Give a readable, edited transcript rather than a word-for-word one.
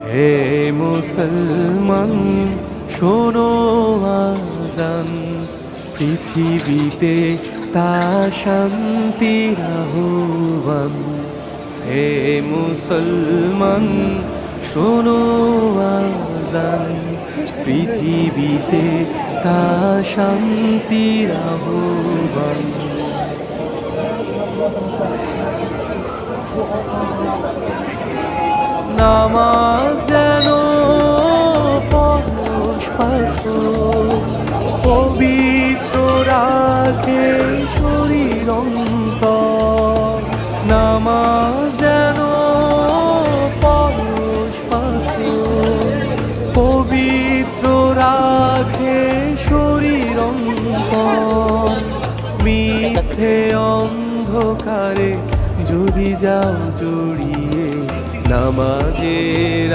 হে মুসলমান শোনো আজান, পৃথিবীতে তা শান্তির আহ্বান। হে মুসলমান শোনো আজান, পৃথিবীতে তা শান্তির আহ্বান। নামাজ যেন পরশ পাথর, পবিত্র রাখে শরীর অন্তর। নামাজ যেন পরশ পাথর, পবিত্র রাখে শরীর অন্তর। মিথ্যে অন্ধকারে যদি যাও জড়িয়ে, নামাজের